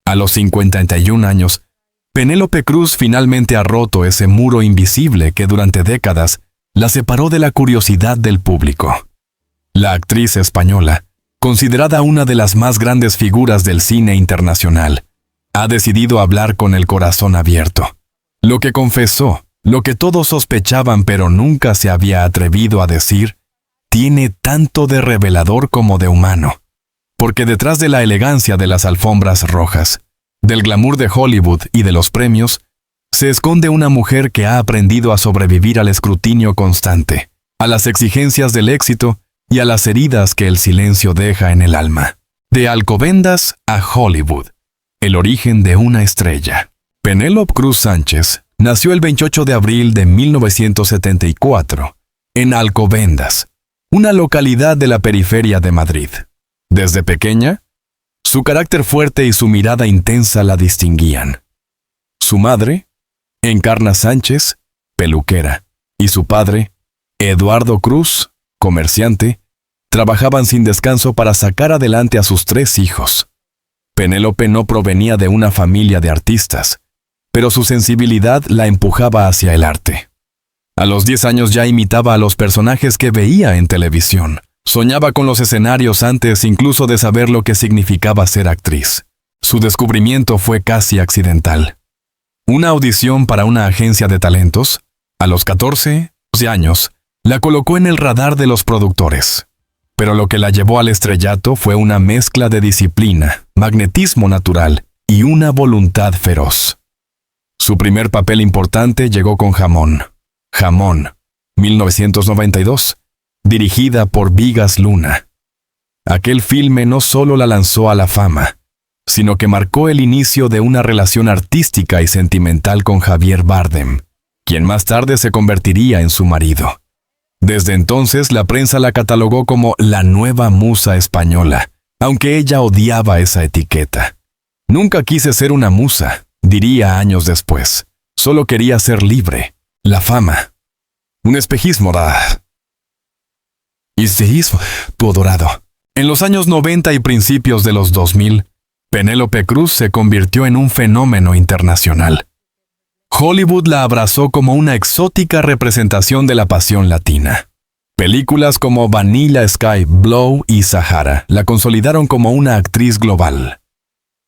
A los 51 años, Penélope Cruz finalmente ha roto ese muro invisible que durante décadas la separó de la curiosidad del público. La actriz española, considerada una de las más grandes figuras del cine internacional, ha decidido hablar con el corazón abierto. Lo que confesó, lo que todos sospechaban pero nunca se había atrevido a decir, tiene tanto de revelador como de humano. Porque detrás de la elegancia de las alfombras rojas, del glamour de Hollywood y de los premios, se esconde una mujer que ha aprendido a sobrevivir al escrutinio constante, a las exigencias del éxito y a las heridas que el silencio deja en el alma. De Alcobendas a Hollywood, el origen de una estrella. Penélope Cruz Sánchez nació el 28 de abril de 1974, en Alcobendas, una localidad de la periferia de Madrid. Desde pequeña, su carácter fuerte y su mirada intensa la distinguían. Su madre, Encarna Sánchez, peluquera, y su padre, Eduardo Cruz, comerciante, trabajaban sin descanso para sacar adelante a sus 3 hijos. Penélope no provenía de una familia de artistas, pero su sensibilidad la empujaba hacia el arte. A los 10 años ya imitaba a los personajes que veía en televisión. Soñaba con los escenarios antes incluso de saber lo que significaba ser actriz. Su descubrimiento fue casi accidental. Una audición para una agencia de talentos, a los 14 años, la colocó en el radar de los productores. Pero lo que la llevó al estrellato fue una mezcla de disciplina, magnetismo natural y una voluntad feroz. Su primer papel importante llegó con Jamón. Jamón, 1992. Dirigida por Vigas Luna. Aquel filme no solo la lanzó a la fama, sino que marcó el inicio de una relación artística y sentimental con Javier Bardem, quien más tarde se convertiría en su marido. Desde entonces la prensa la catalogó como la nueva musa española, aunque ella odiaba esa etiqueta. Nunca quise ser una musa, diría años después. Solo quería ser libre. La fama. Un espejismo tu dorado. En los años 90 y principios de los 2000, Penélope Cruz se convirtió en un fenómeno internacional. Hollywood la abrazó como una exótica representación de la pasión latina. Películas como Vanilla Sky, Blow y Sahara la consolidaron como una actriz global.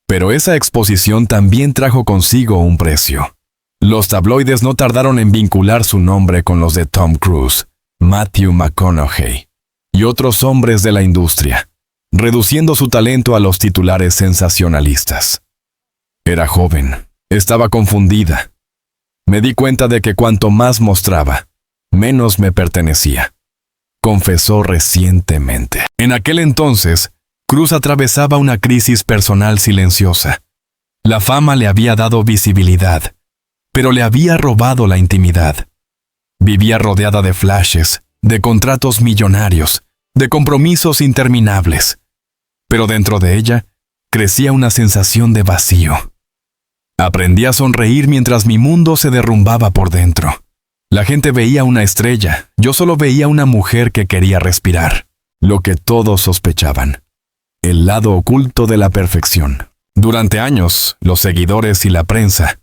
Pero esa exposición también trajo consigo un precio. Los tabloides no tardaron en vincular su nombre con los de Tom Cruise, Matthew McConaughey y otros hombres de la industria, reduciendo su talento a los titulares sensacionalistas. Era joven, estaba confundida. Me di cuenta de que cuanto más mostraba, menos me pertenecía, confesó recientemente. En aquel entonces, Cruz atravesaba una crisis personal silenciosa. La fama le había dado visibilidad, pero le había robado la intimidad. Vivía rodeada de flashes, de contratos millonarios, de compromisos interminables. Pero dentro de ella, crecía una sensación de vacío. Aprendí a sonreír mientras mi mundo se derrumbaba por dentro. La gente veía una estrella, yo solo veía una mujer que quería respirar. Lo que todos sospechaban. El lado oculto de la perfección. Durante años, los seguidores y la prensa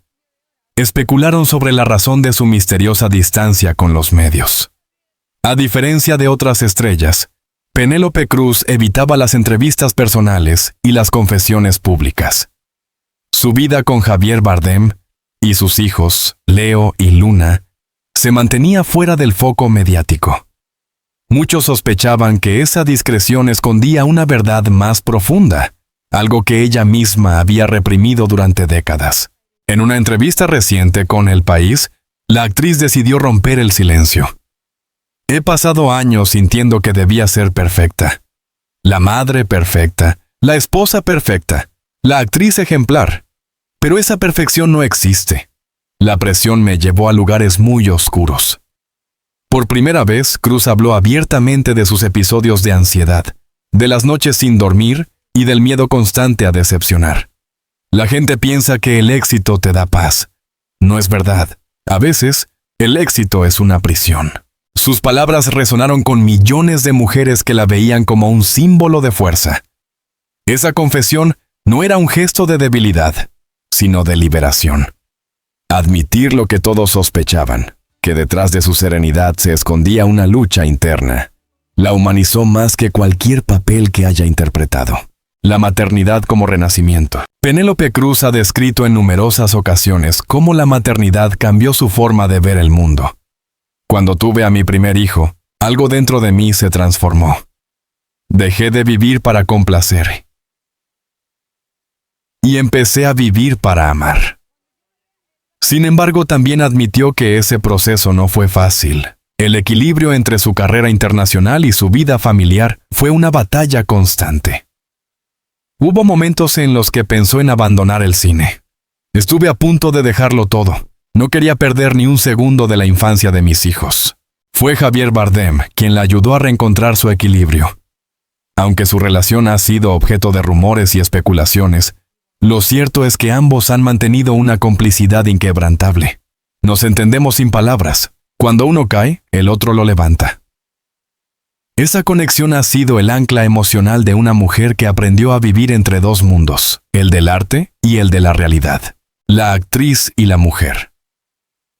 especularon sobre la razón de su misteriosa distancia con los medios. A diferencia de otras estrellas, Penélope Cruz evitaba las entrevistas personales y las confesiones públicas. Su vida con Javier Bardem y sus hijos, Leo y Luna, se mantenía fuera del foco mediático. Muchos sospechaban que esa discreción escondía una verdad más profunda, algo que ella misma había reprimido durante décadas. En una entrevista reciente con El País, la actriz decidió romper el silencio. He pasado años sintiendo que debía ser perfecta. La madre perfecta, la esposa perfecta, la actriz ejemplar. Pero esa perfección no existe. La presión me llevó a lugares muy oscuros. Por primera vez, Cruz habló abiertamente de sus episodios de ansiedad, de las noches sin dormir y del miedo constante a decepcionar. La gente piensa que el éxito te da paz. No es verdad. A veces, el éxito es una prisión. Sus palabras resonaron con millones de mujeres que la veían como un símbolo de fuerza. Esa confesión No era un gesto de debilidad, sino de liberación. Admitir lo que todos sospechaban, que detrás de su serenidad se escondía una lucha interna, la humanizó más que cualquier papel que haya interpretado. La maternidad como renacimiento. Penélope Cruz ha descrito en numerosas ocasiones cómo la maternidad cambió su forma de ver el mundo. Cuando tuve a mi primer hijo, algo dentro de mí se transformó. Dejé de vivir para complacer y empecé a vivir para amar. Sin embargo, también admitió que ese proceso no fue fácil. El equilibrio entre su carrera internacional y su vida familiar fue una batalla constante. Hubo momentos en los que pensó en abandonar el cine. Estuve a punto de dejarlo todo. No quería perder ni un segundo de la infancia de mis hijos. Fue Javier Bardem quien la ayudó a reencontrar su equilibrio. Aunque su relación ha sido objeto de rumores y especulaciones, lo cierto es que ambos han mantenido una complicidad inquebrantable. Nos entendemos sin palabras. Cuando uno cae, el otro lo levanta. Esa conexión ha sido el ancla emocional de una mujer que aprendió a vivir entre dos mundos, el del arte y el de la realidad, la actriz y la mujer.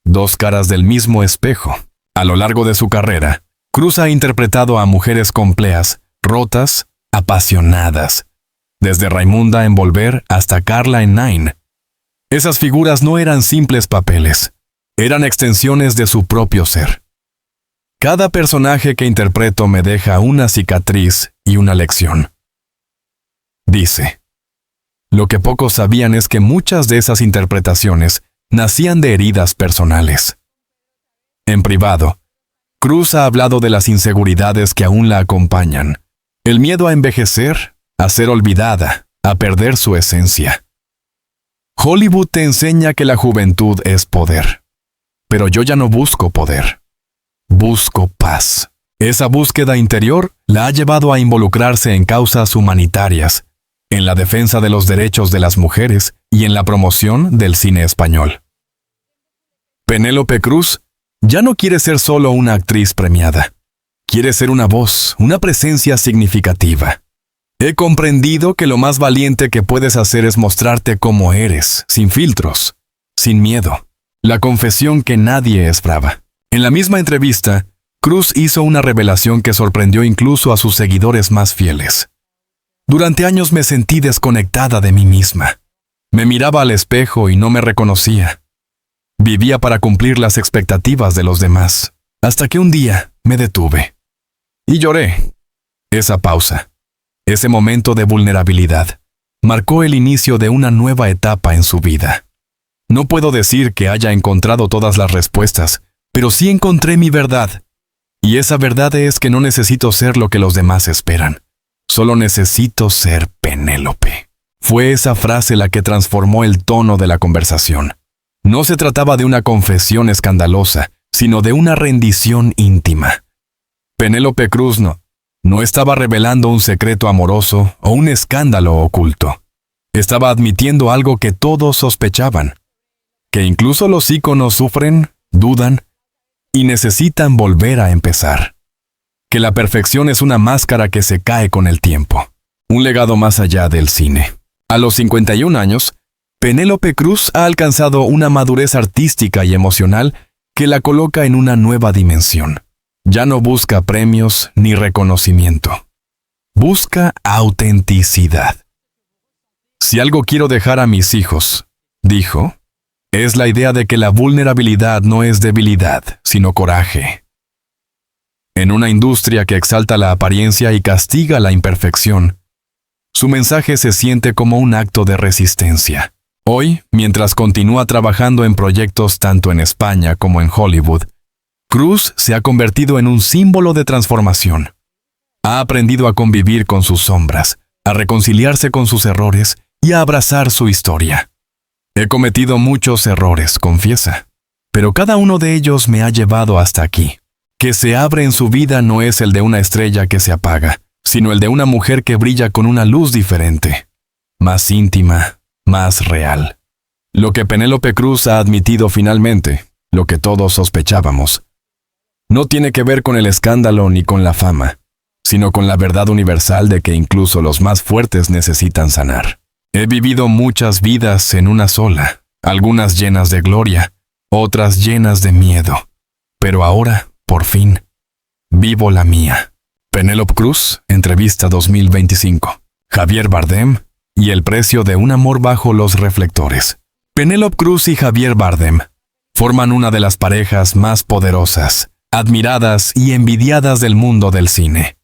Dos caras del mismo espejo. A lo largo de su carrera, Cruz ha interpretado a mujeres complejas, rotas, apasionadas, desde Raimunda en Volver hasta Carla en Nine. Esas figuras no eran simples papeles, eran extensiones de su propio ser. Cada personaje que interpreto me deja una cicatriz y una lección. Dice. Lo que pocos sabían es que muchas de esas interpretaciones nacían de heridas personales. En privado, Cruz ha hablado de las inseguridades que aún la acompañan, el miedo a envejecer, a ser olvidada, a perder su esencia. Hollywood te enseña que la juventud es poder, pero yo ya no busco poder. Busco paz. Esa búsqueda interior la ha llevado a involucrarse en causas humanitarias, en la defensa de los derechos de las mujeres y en la promoción del cine español. Penélope Cruz ya no quiere ser solo una actriz premiada. Quiere ser una voz, una presencia significativa. He comprendido que lo más valiente que puedes hacer es mostrarte como eres, sin filtros, sin miedo. La confesión que nadie es brava. En la misma entrevista, Cruz hizo una revelación que sorprendió incluso a sus seguidores más fieles. Durante años me sentí desconectada de mí misma. Me miraba al espejo y no me reconocía. Vivía para cumplir las expectativas de los demás, hasta que un día me detuve. Y lloré. Esa pausa, ese momento de vulnerabilidad, marcó el inicio de una nueva etapa en su vida. No puedo decir que haya encontrado todas las respuestas, pero sí encontré mi verdad. Y esa verdad es que no necesito ser lo que los demás esperan. Solo necesito ser Penélope. Fue esa frase la que transformó el tono de la conversación. No se trataba de una confesión escandalosa, sino de una rendición íntima. Penélope Cruz no estaba revelando un secreto amoroso o un escándalo oculto. Estaba admitiendo algo que todos sospechaban, que incluso los íconos sufren, dudan y necesitan volver a empezar. Que la perfección es una máscara que se cae con el tiempo. Un legado más allá del cine. A los 51 años, Penélope Cruz ha alcanzado una madurez artística y emocional que la coloca en una nueva dimensión. Ya no busca premios ni reconocimiento. Busca autenticidad. Si algo quiero dejar a mis hijos, dijo, es la idea de que la vulnerabilidad no es debilidad, sino coraje. En una industria que exalta la apariencia y castiga la imperfección, su mensaje se siente como un acto de resistencia. Hoy, mientras continúa trabajando en proyectos tanto en España como en Hollywood, Cruz se ha convertido en un símbolo de transformación. Ha aprendido a convivir con sus sombras, a reconciliarse con sus errores y a abrazar su historia. He cometido muchos errores, confiesa, pero cada uno de ellos me ha llevado hasta aquí. Que se abre en su vida no es el de una estrella que se apaga, sino el de una mujer que brilla con una luz diferente, más íntima, más real. Lo que Penélope Cruz ha admitido finalmente, lo que todos sospechábamos, no tiene que ver con el escándalo ni con la fama, sino con la verdad universal de que incluso los más fuertes necesitan sanar. He vivido muchas vidas en una sola, algunas llenas de gloria, otras llenas de miedo. Pero ahora, por fin, vivo la mía. Penélope Cruz, entrevista 2025. Javier Bardem y el precio de un amor bajo los reflectores. Penélope Cruz y Javier Bardem forman una de las parejas más poderosas, admiradas y envidiadas del mundo del cine.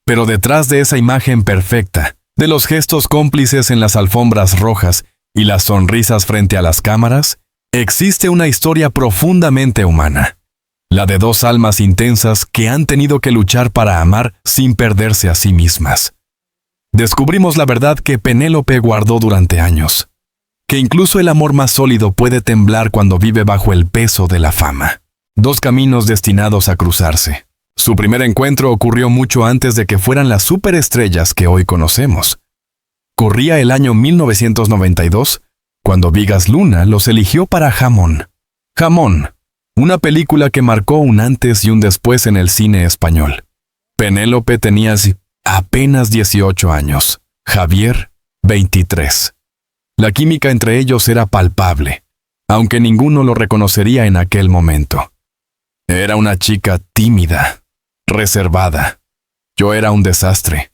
Pero detrás de esa imagen perfecta, de los gestos cómplices en las alfombras rojas y las sonrisas frente a las cámaras, existe una historia profundamente humana. La de dos almas intensas que han tenido que luchar para amar sin perderse a sí mismas. Descubrimos la verdad que Penélope guardó durante años, que incluso el amor más sólido puede temblar cuando vive bajo el peso de la fama. Dos caminos destinados a cruzarse. Su primer encuentro ocurrió mucho antes de que fueran las superestrellas que hoy conocemos. Corría el año 1992, cuando Vigas Luna los eligió para Jamón. Jamón, una película que marcó un antes y un después en el cine español. Penélope tenía apenas 18 años, Javier, 23. La química entre ellos era palpable, aunque ninguno lo reconocería en aquel momento. Era una chica tímida, reservada. Yo era un desastre.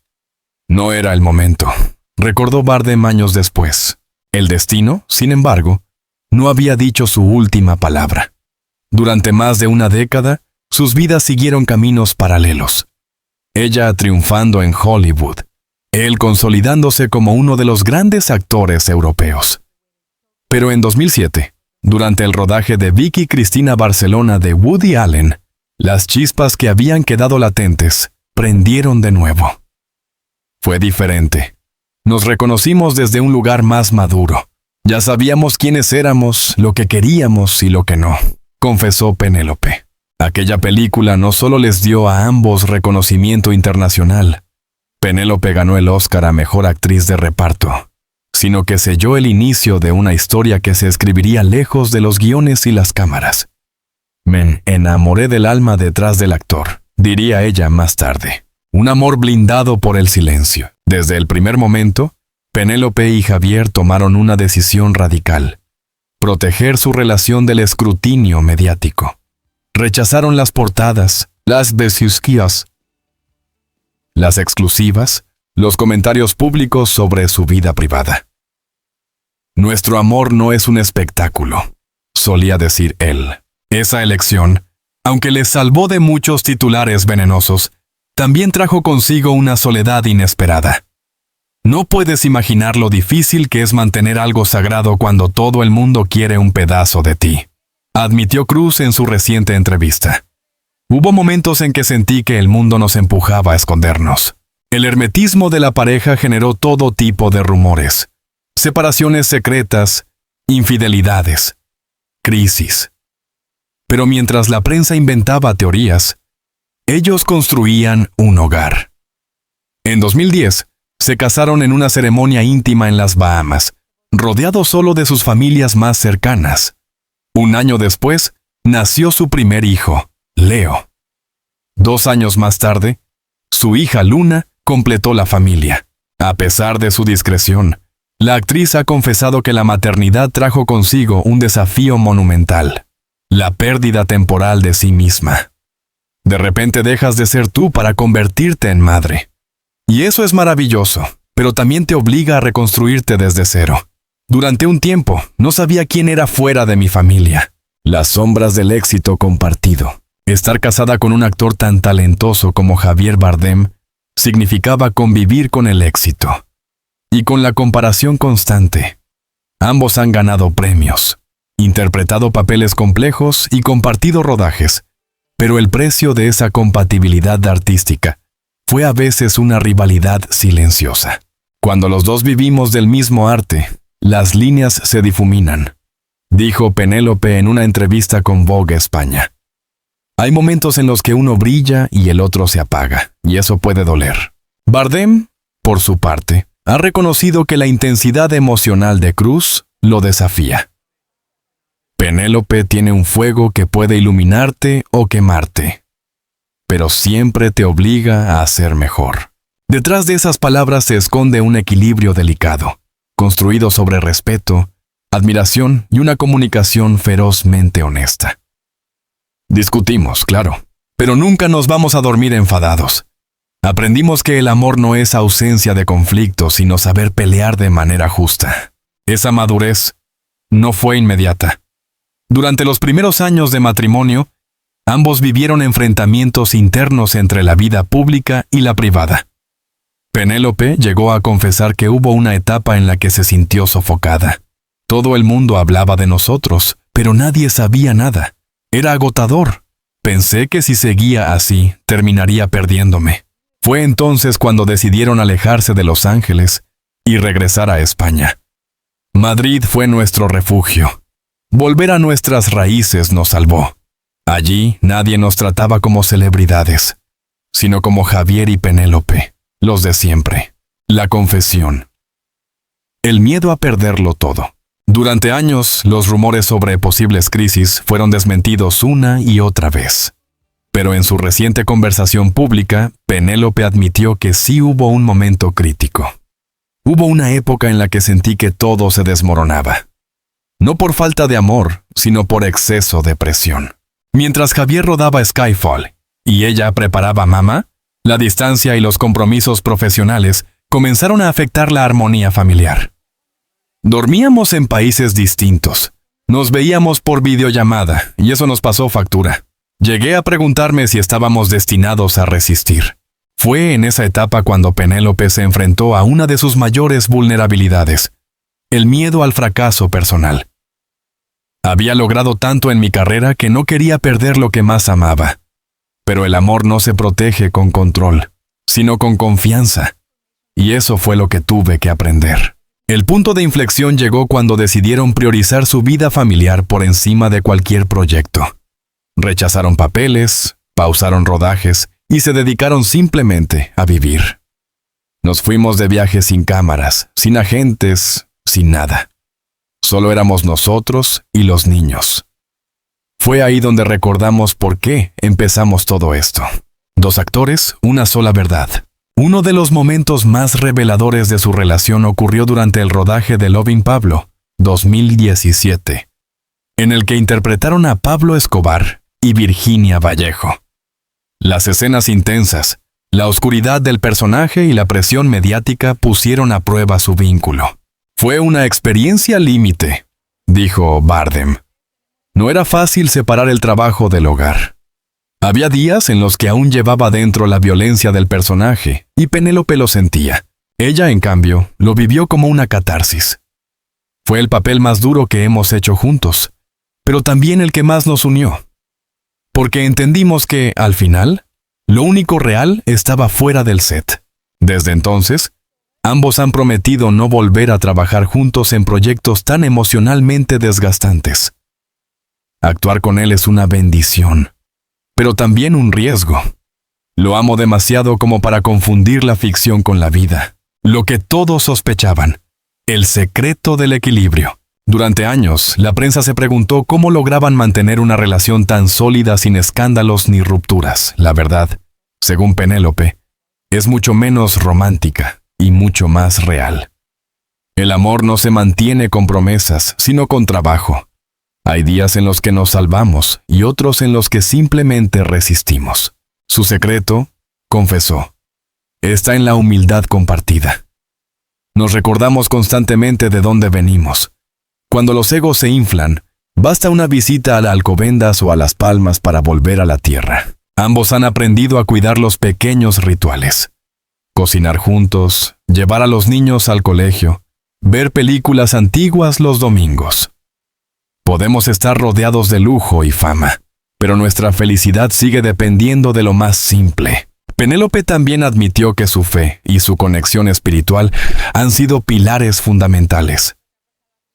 No era el momento, recordó Bardem años después. El destino, sin embargo, no había dicho su última palabra. Durante más de una década, sus vidas siguieron caminos paralelos. Ella triunfando en Hollywood, él consolidándose como uno de los grandes actores europeos. Pero en 2007, durante el rodaje de Vicky Cristina Barcelona de Woody Allen, las chispas que habían quedado latentes prendieron de nuevo. Fue diferente. Nos reconocimos desde un lugar más maduro. Ya sabíamos quiénes éramos, lo que queríamos y lo que no, confesó Penélope. Aquella película no solo les dio a ambos reconocimiento internacional. Penélope ganó el Oscar a Mejor Actriz de Reparto, sino que selló el inicio de una historia que se escribiría lejos de los guiones y las cámaras. Me enamoré del alma detrás del actor, diría ella más tarde. Un amor blindado por el silencio. Desde el primer momento, Penélope y Javier tomaron una decisión radical: proteger su relación del escrutinio mediático. Rechazaron las portadas, las besusquillas, las exclusivas, los comentarios públicos sobre su vida privada. Nuestro amor no es un espectáculo, solía decir él. Esa elección, aunque les salvó de muchos titulares venenosos, también trajo consigo una soledad inesperada. No puedes imaginar lo difícil que es mantener algo sagrado cuando todo el mundo quiere un pedazo de ti, admitió Cruz en su reciente entrevista. Hubo momentos en que sentí que el mundo nos empujaba a escondernos. El hermetismo de la pareja generó todo tipo de rumores, separaciones secretas, infidelidades, crisis. Pero mientras la prensa inventaba teorías, ellos construían un hogar. En 2010, se casaron en una ceremonia íntima en las Bahamas, rodeados solo de sus familias más cercanas. Un año después, nació su primer hijo, Leo. 2 años más tarde, su hija Luna completó la familia. A pesar de su discreción, la actriz ha confesado que la maternidad trajo consigo un desafío monumental: la pérdida temporal de sí misma. De repente dejas de ser tú para convertirte en madre. Y eso es maravilloso, pero también te obliga a reconstruirte desde cero. Durante un tiempo, no sabía quién era fuera de mi familia. Las sombras del éxito compartido. Estar casada con un actor tan talentoso como Javier Bardem significaba convivir con el éxito. Y con la comparación constante. Ambos han ganado premios, interpretado papeles complejos y compartido rodajes. Pero el precio de esa compatibilidad artística fue a veces una rivalidad silenciosa. Cuando los dos vivimos del mismo arte, las líneas se difuminan, dijo Penélope en una entrevista con Vogue España. Hay momentos en los que uno brilla y el otro se apaga, y eso puede doler. Bardem, por su parte, ha reconocido que la intensidad emocional de Cruz lo desafía. Penélope tiene un fuego que puede iluminarte o quemarte, pero siempre te obliga a ser mejor. Detrás de esas palabras se esconde un equilibrio delicado. construido sobre respeto, admiración y una comunicación ferozmente honesta. Discutimos, claro, pero nunca nos vamos a dormir enfadados. Aprendimos que el amor no es ausencia de conflictos, sino saber pelear de manera justa. Esa madurez no fue inmediata. Durante los primeros años de matrimonio, ambos vivieron enfrentamientos internos entre la vida pública y la privada. Penélope llegó a confesar que hubo una etapa en la que se sintió sofocada. Todo el mundo hablaba de nosotros, pero nadie sabía nada. Era agotador. Pensé que si seguía así, terminaría perdiéndome. Fue entonces cuando decidieron alejarse de Los Ángeles y regresar a España. Madrid fue nuestro refugio. Volver a nuestras raíces nos salvó. Allí nadie nos trataba como celebridades, sino como Javier y Penélope, los de siempre. La confesión. El miedo a perderlo todo. Durante años, los rumores sobre posibles crisis fueron desmentidos una y otra vez. Pero en su reciente conversación pública, Penélope admitió que sí hubo un momento crítico. Hubo una época en la que sentí que todo se desmoronaba. No por falta de amor, sino por exceso de presión. Mientras Javier rodaba Skyfall y ella preparaba Mama, la distancia y los compromisos profesionales comenzaron a afectar la armonía familiar. Dormíamos en países distintos. Nos veíamos por videollamada y eso nos pasó factura. Llegué a preguntarme si estábamos destinados a resistir. Fue en esa etapa cuando Penélope se enfrentó a una de sus mayores vulnerabilidades, el miedo al fracaso personal. Había logrado tanto en mi carrera que no quería perder lo que más amaba. Pero el amor no se protege con control, sino con confianza. Y eso fue lo que tuve que aprender. El punto de inflexión llegó cuando decidieron priorizar su vida familiar por encima de cualquier proyecto. Rechazaron papeles, pausaron rodajes y se dedicaron simplemente a vivir. Nos fuimos de viaje sin cámaras, sin agentes, sin nada. Solo éramos nosotros y los niños. Fue ahí donde recordamos por qué empezamos todo esto. 2 actores, una sola verdad. Uno de los momentos más reveladores de su relación ocurrió durante el rodaje de Loving Pablo, 2017, en el que interpretaron a Pablo Escobar y Virginia Vallejo. Las escenas intensas, la oscuridad del personaje y la presión mediática pusieron a prueba su vínculo. Fue una experiencia límite, dijo Bardem. No era fácil separar el trabajo del hogar. Había días en los que aún llevaba dentro la violencia del personaje, y Penélope lo sentía. Ella, en cambio, lo vivió como una catarsis. Fue el papel más duro que hemos hecho juntos, pero también el que más nos unió. Porque entendimos que, al final, lo único real estaba fuera del set. Desde entonces, ambos han prometido no volver a trabajar juntos en proyectos tan emocionalmente desgastantes. Actuar con él es una bendición, pero también un riesgo. Lo amo demasiado como para confundir la ficción con la vida. Lo que todos sospechaban, el secreto del equilibrio. Durante años, la prensa se preguntó cómo lograban mantener una relación tan sólida sin escándalos ni rupturas. La verdad, según Penélope, es mucho menos romántica y mucho más real. El amor no se mantiene con promesas, sino con trabajo. Hay días en los que nos salvamos y otros en los que simplemente resistimos. Su secreto, confesó, está en la humildad compartida. Nos recordamos constantemente de dónde venimos. Cuando los egos se inflan, basta una visita a la Alcobendas o a Las Palmas para volver a la tierra. Ambos han aprendido a cuidar los pequeños rituales. Cocinar juntos, llevar a los niños al colegio, ver películas antiguas los domingos. Podemos estar rodeados de lujo y fama, pero nuestra felicidad sigue dependiendo de lo más simple. Penélope también admitió que su fe y su conexión espiritual han sido pilares fundamentales.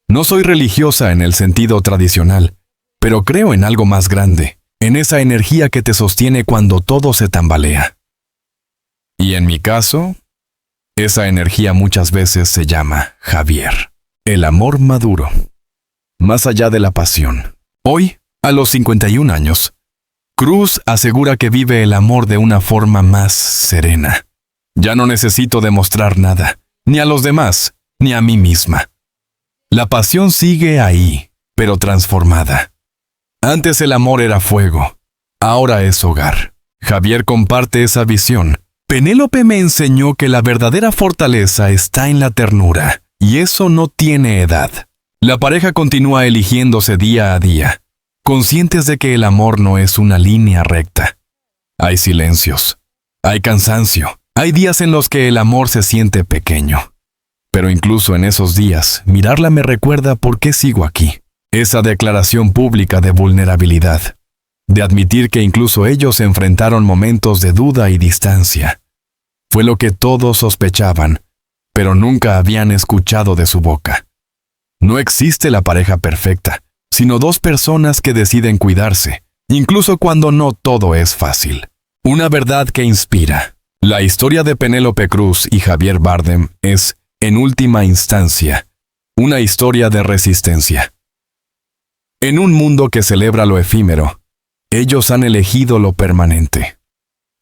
No soy religiosa en el sentido tradicional, pero creo en algo más grande, en esa energía que te sostiene cuando todo se tambalea. Y en mi caso, esa energía muchas veces se llama Javier, el amor maduro. Más allá de la pasión. Hoy, a los 51 años, Cruz asegura que vive el amor de una forma más serena. Ya no necesito demostrar nada, ni a los demás, ni a mí misma. La pasión sigue ahí, pero transformada. Antes el amor era fuego, ahora es hogar. Javier comparte esa visión. Penélope me enseñó que la verdadera fortaleza está en la ternura, y eso no tiene edad. La pareja continúa eligiéndose día a día, conscientes de que el amor no es una línea recta. Hay silencios, hay cansancio, hay días en los que el amor se siente pequeño. Pero incluso en esos días, mirarla me recuerda por qué sigo aquí. Esa declaración pública de vulnerabilidad, de admitir que incluso ellos enfrentaron momentos de duda y distancia. Fue lo que todos sospechaban, pero nunca habían escuchado de su boca. No existe la pareja perfecta, sino dos personas que deciden cuidarse, incluso cuando no todo es fácil. Una verdad que inspira. La historia de Penélope Cruz y Javier Bardem es, en última instancia, una historia de resistencia. En un mundo que celebra lo efímero, ellos han elegido lo permanente.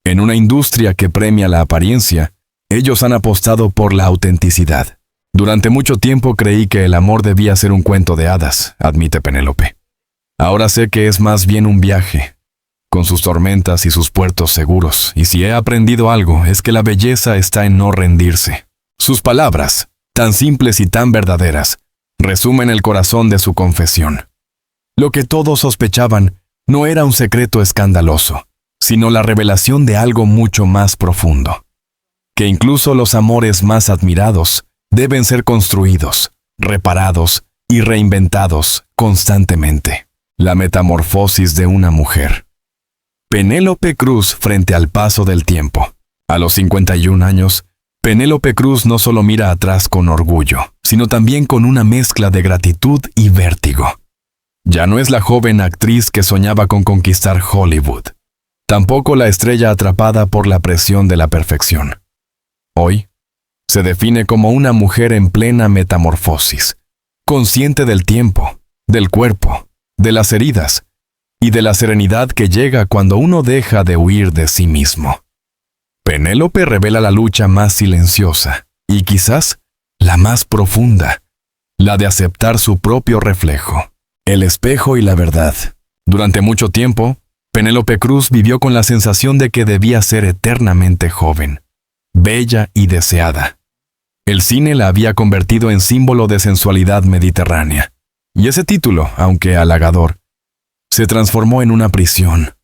En una industria que premia la apariencia, ellos han apostado por la autenticidad. Durante mucho tiempo creí que el amor debía ser un cuento de hadas, admite Penélope. Ahora sé que es más bien un viaje, con sus tormentas y sus puertos seguros, y si he aprendido algo es que la belleza está en no rendirse. Sus palabras, tan simples y tan verdaderas, resumen el corazón de su confesión. Lo que todos sospechaban no era un secreto escandaloso, sino la revelación de algo mucho más profundo. Que incluso los amores más admirados deben ser construidos, reparados y reinventados constantemente. La metamorfosis de una mujer. Penélope Cruz frente al paso del tiempo. A los 51 años, Penélope Cruz no solo mira atrás con orgullo, sino también con una mezcla de gratitud y vértigo. Ya no es la joven actriz que soñaba con conquistar Hollywood. Tampoco la estrella atrapada por la presión de la perfección. Hoy, se define como una mujer en plena metamorfosis, consciente del tiempo, del cuerpo, de las heridas y de la serenidad que llega cuando uno deja de huir de sí mismo. Penélope revela la lucha más silenciosa y quizás la más profunda, la de aceptar su propio reflejo, el espejo y la verdad. Durante mucho tiempo, Penélope Cruz vivió con la sensación de que debía ser eternamente joven, bella y deseada. El cine la había convertido en símbolo de sensualidad mediterránea, y ese título, aunque halagador, se transformó en una prisión.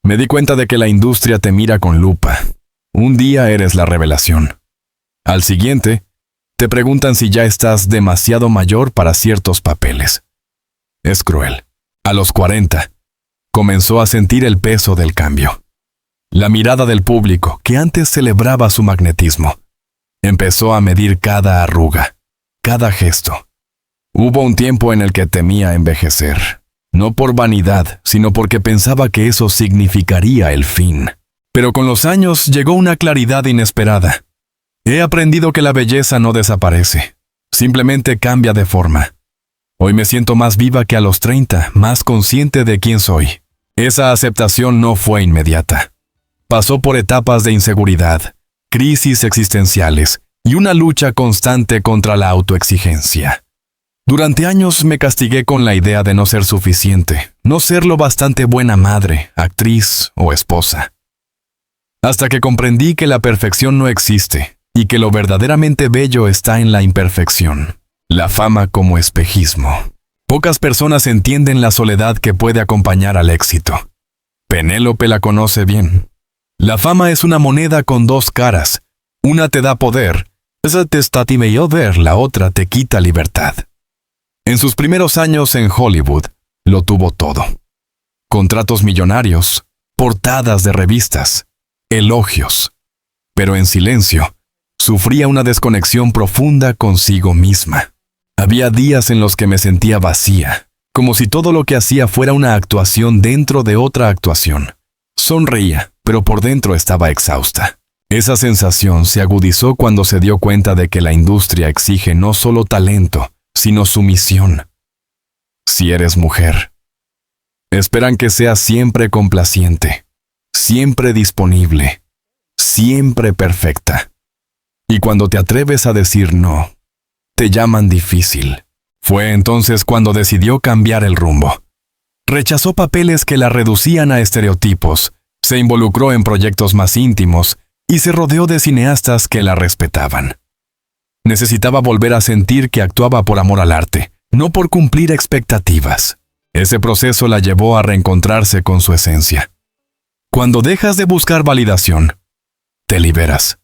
Me di cuenta de que la industria te mira con lupa. Un día eres la revelación. Al siguiente, te preguntan si ya estás demasiado mayor para ciertos papeles. Es cruel. A los 40, comenzó a sentir el peso del cambio. La mirada del público, que antes celebraba su magnetismo, empezó a medir cada arruga, cada gesto. Hubo un tiempo en el que temía envejecer, no por vanidad, sino porque pensaba que eso significaría el fin. Pero con los años llegó una claridad inesperada. He aprendido que la belleza no desaparece, simplemente cambia de forma. Hoy me siento más viva que a los 30, más consciente de quién soy. Esa aceptación no fue inmediata. Pasó por etapas de inseguridad, crisis existenciales y una lucha constante contra la autoexigencia. Durante años me castigué con la idea de no ser suficiente, no ser lo bastante buena madre, actriz o esposa. Hasta que comprendí que la perfección no existe y que lo verdaderamente bello está en la imperfección. La fama como espejismo. Pocas personas entienden la soledad que puede acompañar al éxito. Penélope la conoce bien. La fama es una moneda con dos caras. Una te da poder, esa te está ver, la otra te quita libertad. En sus primeros años en Hollywood, lo tuvo todo. Contratos millonarios, portadas de revistas, elogios. Pero en silencio, sufría una desconexión profunda consigo misma. Había días en los que me sentía vacía, como si todo lo que hacía fuera una actuación dentro de otra actuación. Sonreía, pero por dentro estaba exhausta. Esa sensación se agudizó cuando se dio cuenta de que la industria exige no solo talento, sino sumisión. Si eres mujer, esperan que seas siempre complaciente, siempre disponible, siempre perfecta. Y cuando te atreves a decir no, te llaman difícil. Fue entonces cuando decidió cambiar el rumbo. Rechazó papeles que la reducían a estereotipos, se involucró en proyectos más íntimos y se rodeó de cineastas que la respetaban. Necesitaba volver a sentir que actuaba por amor al arte, no por cumplir expectativas. Ese proceso la llevó a reencontrarse con su esencia. Cuando dejas de buscar validación, te liberas.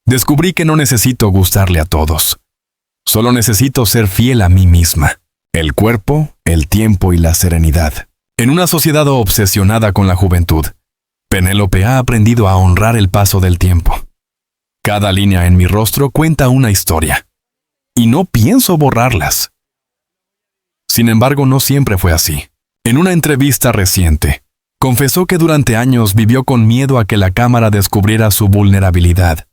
Descubrí que no necesito gustarle a todos. Solo necesito ser fiel a mí misma. El cuerpo, el tiempo y la serenidad. En una sociedad obsesionada con la juventud, Penélope ha aprendido a honrar el paso del tiempo. Cada línea en mi rostro cuenta una historia, y no pienso borrarlas. Sin embargo, no siempre fue así. En una entrevista reciente, confesó que durante años vivió con miedo a que la cámara descubriera su vulnerabilidad.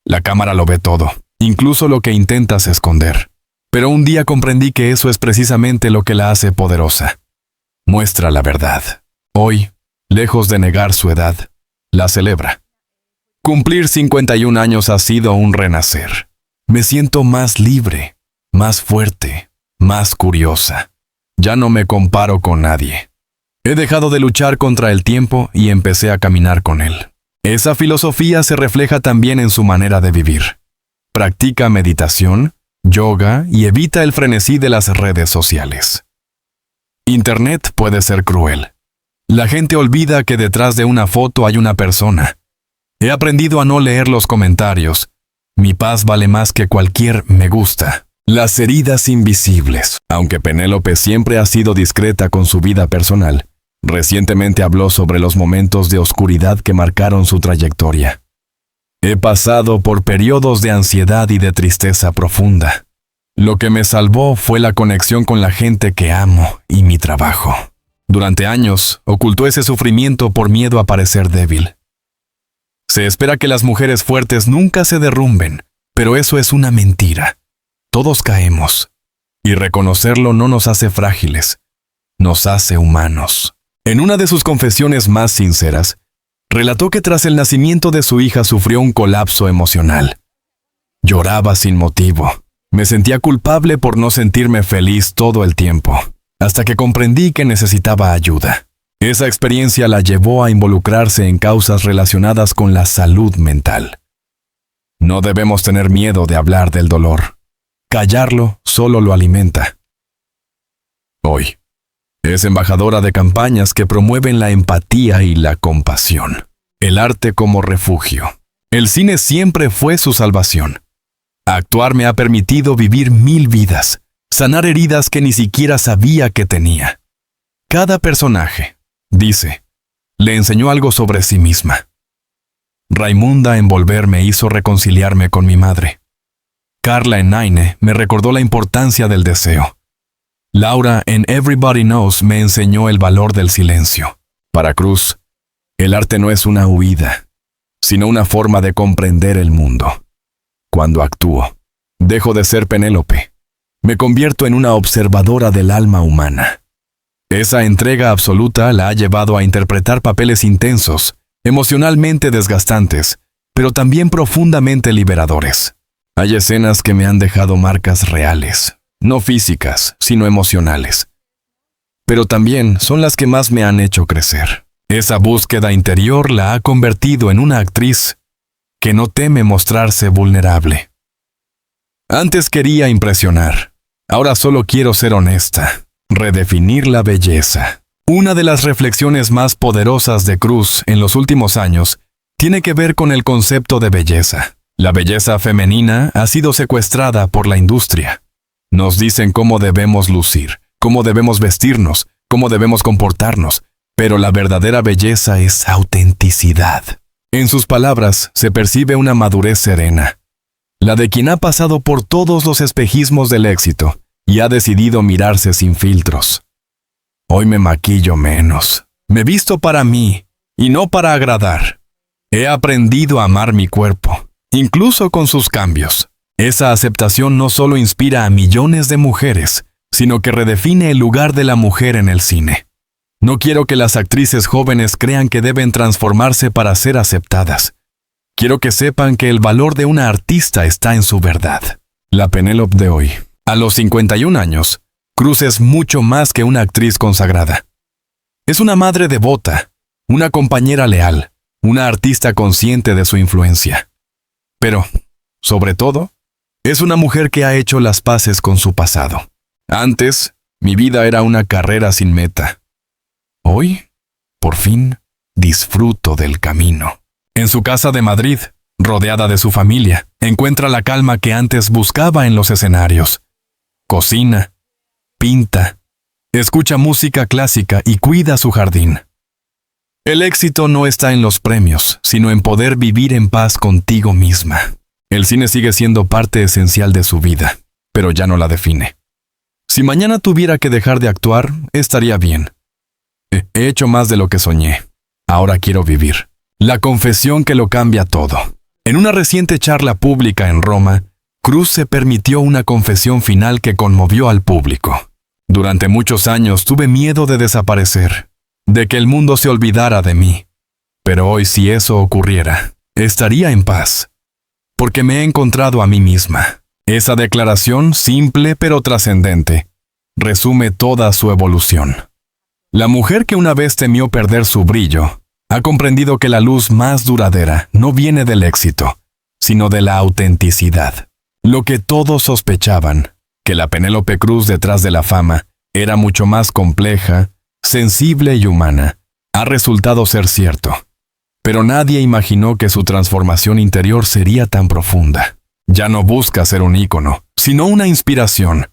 La cámara lo ve todo, incluso lo que intentas esconder. Pero un día comprendí que eso es precisamente lo que la hace poderosa. Muestra la verdad. Hoy, lejos de negar su edad, la celebra. Cumplir 51 años ha sido un renacer. Me siento más libre, más fuerte, más curiosa. Ya no me comparo con nadie. He dejado de luchar contra el tiempo y empecé a caminar con él. Esa filosofía se refleja también en su manera de vivir. Practica meditación, yoga y evita el frenesí de las redes sociales. Internet puede ser cruel. La gente olvida que detrás de una foto hay una persona. He aprendido a no leer los comentarios. Mi paz vale más que cualquier me gusta. Las heridas invisibles. Aunque Penélope siempre ha sido discreta con su vida personal, recientemente habló sobre los momentos de oscuridad que marcaron su trayectoria. He pasado por periodos de ansiedad y de tristeza profunda. Lo que me salvó fue la conexión con la gente que amo y mi trabajo. Durante años, ocultó ese sufrimiento por miedo a parecer débil. Se espera que las mujeres fuertes nunca se derrumben, pero eso es una mentira. Todos caemos. Y reconocerlo no nos hace frágiles, nos hace humanos. En una de sus confesiones más sinceras, relató que tras el nacimiento de su hija sufrió un colapso emocional. Lloraba sin motivo. Me sentía culpable por no sentirme feliz todo el tiempo, hasta que comprendí que necesitaba ayuda. Esa experiencia la llevó a involucrarse en causas relacionadas con la salud mental. No debemos tener miedo de hablar del dolor. Callarlo solo lo alimenta. Hoy, es embajadora de campañas que promueven la empatía y la compasión. El arte como refugio. El cine siempre fue su salvación. Actuar me ha permitido vivir 1000 vidas, sanar heridas que ni siquiera sabía que tenía. Cada personaje, dice, le enseñó algo sobre sí misma. Raimunda en Volver me hizo reconciliarme con mi madre. Carla en Naine me recordó la importancia del deseo. Laura en Everybody Knows me enseñó el valor del silencio. Para Cruz, el arte no es una huida, sino una forma de comprender el mundo. Cuando actúo, dejo de ser Penélope. Me convierto en una observadora del alma humana. Esa entrega absoluta la ha llevado a interpretar papeles intensos, emocionalmente desgastantes, pero también profundamente liberadores. Hay escenas que me han dejado marcas reales, no físicas, sino emocionales. Pero también son las que más me han hecho crecer. Esa búsqueda interior la ha convertido en una actriz que no teme mostrarse vulnerable. Antes quería impresionar, ahora solo quiero ser honesta, redefinir la belleza. Una de las reflexiones más poderosas de Cruz en los últimos años tiene que ver con el concepto de belleza. La belleza femenina ha sido secuestrada por la industria. Nos dicen cómo debemos lucir, cómo debemos vestirnos, cómo debemos comportarnos, pero la verdadera belleza es autenticidad. En sus palabras se percibe una madurez serena, la de quien ha pasado por todos los espejismos del éxito y ha decidido mirarse sin filtros. Hoy me maquillo menos, me visto para mí y no para agradar. He aprendido a amar mi cuerpo, incluso con sus cambios. Esa aceptación no solo inspira a millones de mujeres, sino que redefine el lugar de la mujer en el cine. No quiero que las actrices jóvenes crean que deben transformarse para ser aceptadas. Quiero que sepan que el valor de una artista está en su verdad. La Penélope de hoy. A los 51 años, Cruz es mucho más que una actriz consagrada. Es una madre devota, una compañera leal, una artista consciente de su influencia. Pero, sobre todo, es una mujer que ha hecho las paces con su pasado. Antes, mi vida era una carrera sin meta. Hoy, por fin, disfruto del camino. En su casa de Madrid, rodeada de su familia, encuentra la calma que antes buscaba en los escenarios. Cocina, pinta, escucha música clásica y cuida su jardín. El éxito no está en los premios, sino en poder vivir en paz contigo misma. El cine sigue siendo parte esencial de su vida, pero ya no la define. Si mañana tuviera que dejar de actuar, estaría bien. He hecho más de lo que soñé. Ahora quiero vivir. La confesión que lo cambia todo. En una reciente charla pública en Roma, Cruz se permitió una confesión final que conmovió al público. Durante muchos años tuve miedo de desaparecer, de que el mundo se olvidara de mí. Pero hoy, si eso ocurriera, estaría en paz, porque me he encontrado a mí misma. Esa declaración, simple pero trascendente, resume toda su evolución. La mujer que una vez temió perder su brillo, ha comprendido que la luz más duradera no viene del éxito, sino de la autenticidad. Lo que todos sospechaban, que la Penélope Cruz detrás de la fama era mucho más compleja, sensible y humana, ha resultado ser cierto. Pero nadie imaginó que su transformación interior sería tan profunda. Ya no busca ser un ícono, sino una inspiración.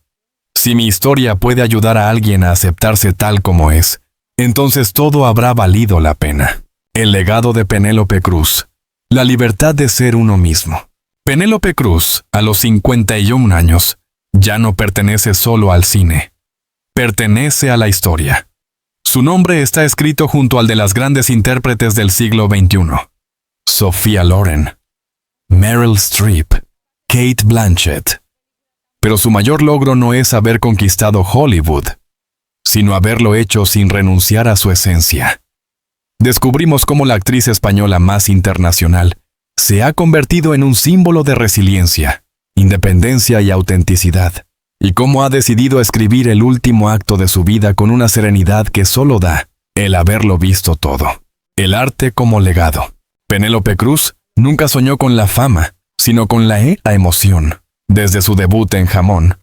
Si mi historia puede ayudar a alguien a aceptarse tal como es, entonces todo habrá valido la pena. El legado de Penélope Cruz. La libertad de ser uno mismo. Penélope Cruz, a los 51 años, ya no pertenece solo al cine. Pertenece a la historia. Su nombre está escrito junto al de las grandes intérpretes del siglo XXI. Sophia Loren, Meryl Streep, Cate Blanchett. Pero su mayor logro no es haber conquistado Hollywood, sino haberlo hecho sin renunciar a su esencia. Descubrimos cómo la actriz española más internacional se ha convertido en un símbolo de resiliencia, independencia y autenticidad, y cómo ha decidido escribir el último acto de su vida con una serenidad que solo da el haberlo visto todo. El arte como legado. Penélope Cruz nunca soñó con la fama, sino con la emoción. Desde su debut en Jamón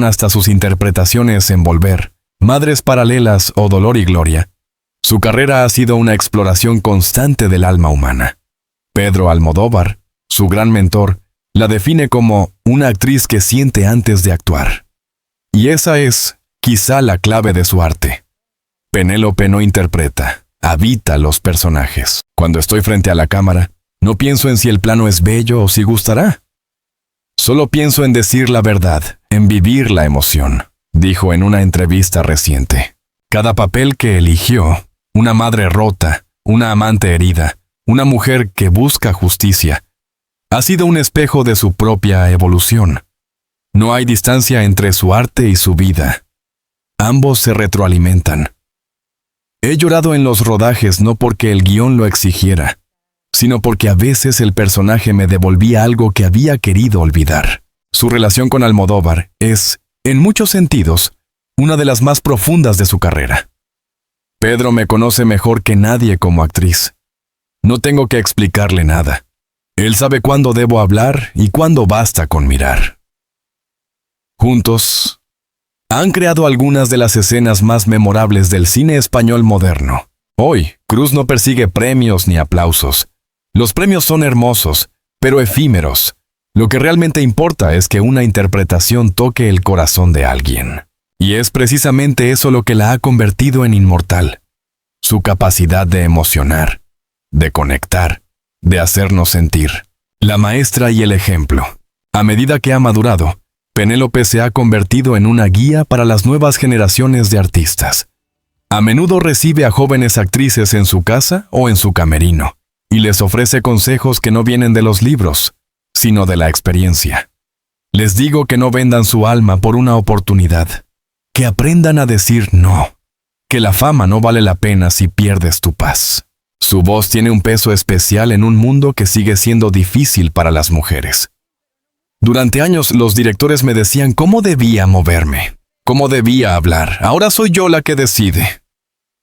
hasta sus interpretaciones en Volver, Madres Paralelas o Dolor y Gloria, su carrera ha sido una exploración constante del alma humana. Pedro Almodóvar, su gran mentor, la define como una actriz que siente antes de actuar. Y esa es, quizá, la clave de su arte. Penélope no interpreta, habita los personajes. Cuando estoy frente a la cámara, no pienso en si el plano es bello o si gustará. Solo pienso en decir la verdad, en vivir la emoción, dijo en una entrevista reciente. Cada papel que eligió, una madre rota, una amante herida, una mujer que busca justicia, ha sido un espejo de su propia evolución. No hay distancia entre su arte y su vida. Ambos se retroalimentan. He llorado en los rodajes no porque el guión lo exigiera, sino porque a veces el personaje me devolvía algo que había querido olvidar. Su relación con Almodóvar es, en muchos sentidos, una de las más profundas de su carrera. Pedro me conoce mejor que nadie como actriz. No tengo que explicarle nada. Él sabe cuándo debo hablar y cuándo basta con mirar. Juntos, han creado algunas de las escenas más memorables del cine español moderno. Hoy, Cruz no persigue premios ni aplausos. Los premios son hermosos, pero efímeros. Lo que realmente importa es que una interpretación toque el corazón de alguien. Y es precisamente eso lo que la ha convertido en inmortal. Su capacidad de emocionar, de conectar, de hacernos sentir. La maestra y el ejemplo. A medida que ha madurado, Penélope se ha convertido en una guía para las nuevas generaciones de artistas. A menudo recibe a jóvenes actrices en su casa o en su camerino, y les ofrece consejos que no vienen de los libros, sino de la experiencia. Les digo que no vendan su alma por una oportunidad, que aprendan a decir no, que la fama no vale la pena si pierdes tu paz. Su voz tiene un peso especial en un mundo que sigue siendo difícil para las mujeres. Durante años los directores me decían cómo debía moverme, cómo debía hablar. Ahora soy yo la que decide.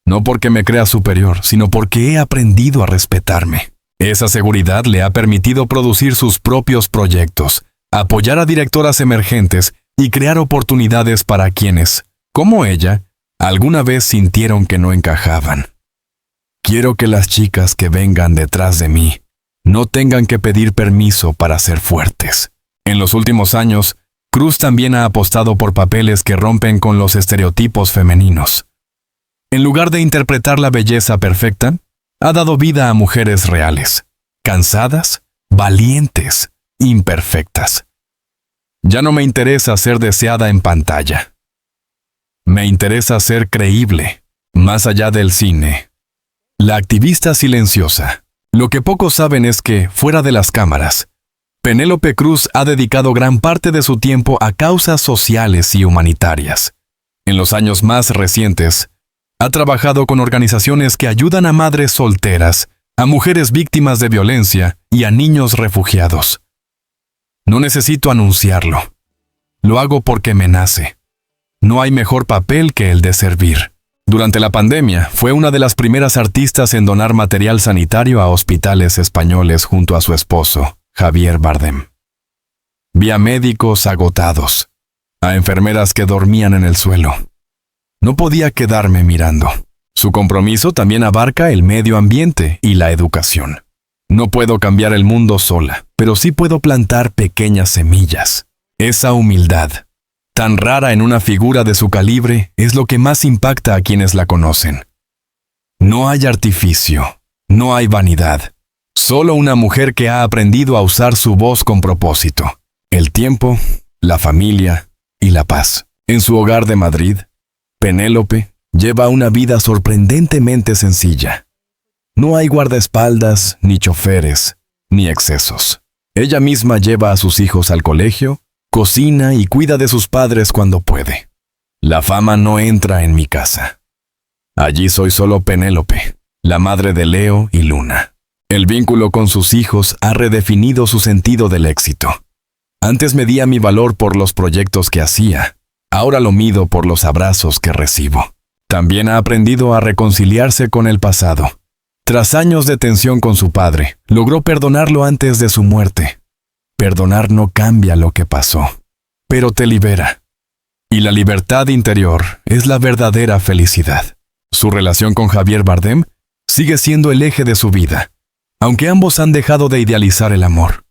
No porque me crea superior, sino porque he aprendido a respetarme. Esa seguridad le ha permitido producir sus propios proyectos, apoyar a directoras emergentes y crear oportunidades para quienes, como ella, alguna vez sintieron que no encajaban. Quiero que las chicas que vengan detrás de mí no tengan que pedir permiso para ser fuertes. En los últimos años, Cruz también ha apostado por papeles que rompen con los estereotipos femeninos. En lugar de interpretar la belleza perfecta, ha dado vida a mujeres reales, cansadas, valientes, imperfectas. Ya no me interesa ser deseada en pantalla. Me interesa ser creíble, más allá del cine. La activista silenciosa. Lo que pocos saben es que, fuera de las cámaras, Penélope Cruz ha dedicado gran parte de su tiempo a causas sociales y humanitarias. En los años más recientes, ha trabajado con organizaciones que ayudan a madres solteras, a mujeres víctimas de violencia y a niños refugiados. No necesito anunciarlo. Lo hago porque me nace. No hay mejor papel que el de servir. Durante la pandemia, fue una de las primeras artistas en donar material sanitario a hospitales españoles junto a su esposo, Javier Bardem. Vi a médicos agotados, a enfermeras que dormían en el suelo. No podía quedarme mirando. Su compromiso también abarca el medio ambiente y la educación. No puedo cambiar el mundo sola, pero sí puedo plantar pequeñas semillas. Esa humildad, tan rara en una figura de su calibre, es lo que más impacta a quienes la conocen. No hay artificio, no hay vanidad. Solo una mujer que ha aprendido a usar su voz con propósito. El tiempo, la familia y la paz. En su hogar de Madrid, Penélope lleva una vida sorprendentemente sencilla. No hay guardaespaldas, ni choferes, ni excesos. Ella misma lleva a sus hijos al colegio, cocina y cuida de sus padres cuando puede. La fama no entra en mi casa. Allí soy solo Penélope, la madre de Leo y Luna. El vínculo con sus hijos ha redefinido su sentido del éxito. Antes medía mi valor por los proyectos que hacía. Ahora lo mido por los abrazos que recibo. También ha aprendido a reconciliarse con el pasado. Tras años de tensión con su padre, logró perdonarlo antes de su muerte. Perdonar no cambia lo que pasó, pero te libera. Y la libertad interior es la verdadera felicidad. Su relación con Javier Bardem sigue siendo el eje de su vida, aunque ambos han dejado de idealizar el amor.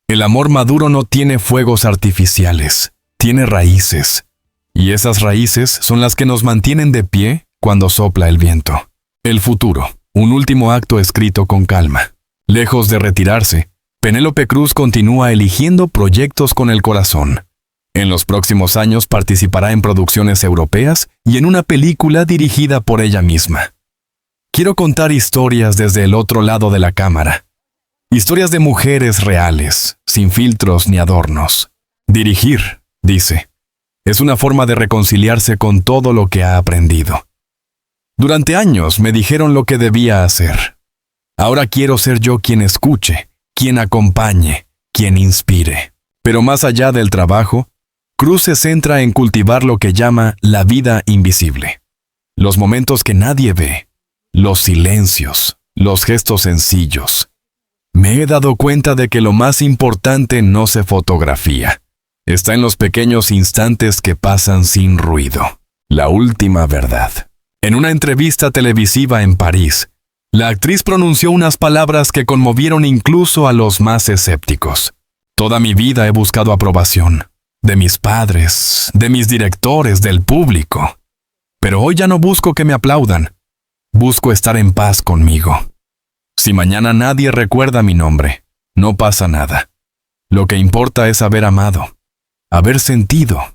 El amor maduro no tiene fuegos artificiales, tiene raíces. Y esas raíces son las que nos mantienen de pie cuando sopla el viento. El futuro, un último acto escrito con calma. Lejos de retirarse, Penélope Cruz continúa eligiendo proyectos con el corazón. En los próximos años participará en producciones europeas y en una película dirigida por ella misma. Quiero contar historias desde el otro lado de la cámara. Historias de mujeres reales, sin filtros ni adornos. Dirigir, dice, es una forma de reconciliarse con todo lo que ha aprendido. Durante años me dijeron lo que debía hacer. Ahora quiero ser yo quien escuche, quien acompañe, quien inspire. Pero más allá del trabajo, Cruz se centra en cultivar lo que llama la vida invisible. Los momentos que nadie ve, los silencios, los gestos sencillos. Me he dado cuenta de que lo más importante no se fotografía. Está en los pequeños instantes que pasan sin ruido. La última verdad. En una entrevista televisiva en París, la actriz pronunció unas palabras que conmovieron incluso a los más escépticos. Toda mi vida he buscado aprobación. De mis padres, de mis directores, del público. Pero hoy ya no busco que me aplaudan. Busco estar en paz conmigo. Si mañana nadie recuerda mi nombre, no pasa nada. Lo que importa es haber amado. Haber sentido,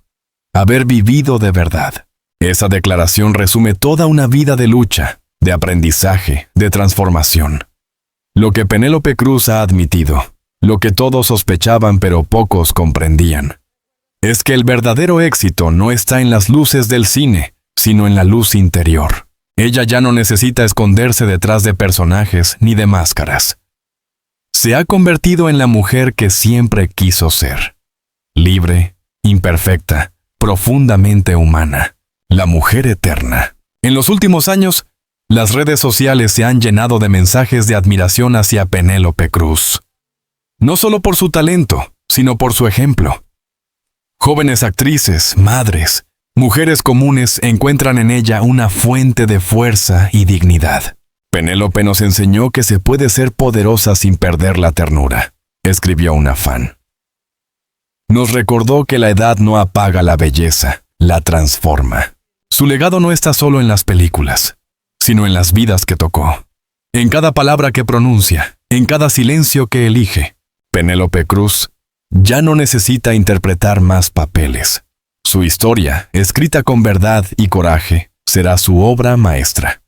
haber vivido de verdad. Esa declaración resume toda una vida de lucha, de aprendizaje, de transformación. Lo que Penélope Cruz ha admitido, lo que todos sospechaban pero pocos comprendían, es que el verdadero éxito no está en las luces del cine, sino en la luz interior. Ella ya no necesita esconderse detrás de personajes ni de máscaras. Se ha convertido en la mujer que siempre quiso ser. libre, imperfecta, profundamente humana, la mujer eterna. En los últimos años, las redes sociales se han llenado de mensajes de admiración hacia Penélope Cruz. No solo por su talento, sino por su ejemplo. Jóvenes actrices, madres, mujeres comunes encuentran en ella una fuente de fuerza y dignidad. Penélope nos enseñó que se puede ser poderosa sin perder la ternura, escribió una fan. Nos recordó que la edad no apaga la belleza, la transforma. Su legado no está solo en las películas, sino en las vidas que tocó. En cada palabra que pronuncia, en cada silencio que elige, Penélope Cruz ya no necesita interpretar más papeles. Su historia, escrita con verdad y coraje, será su obra maestra.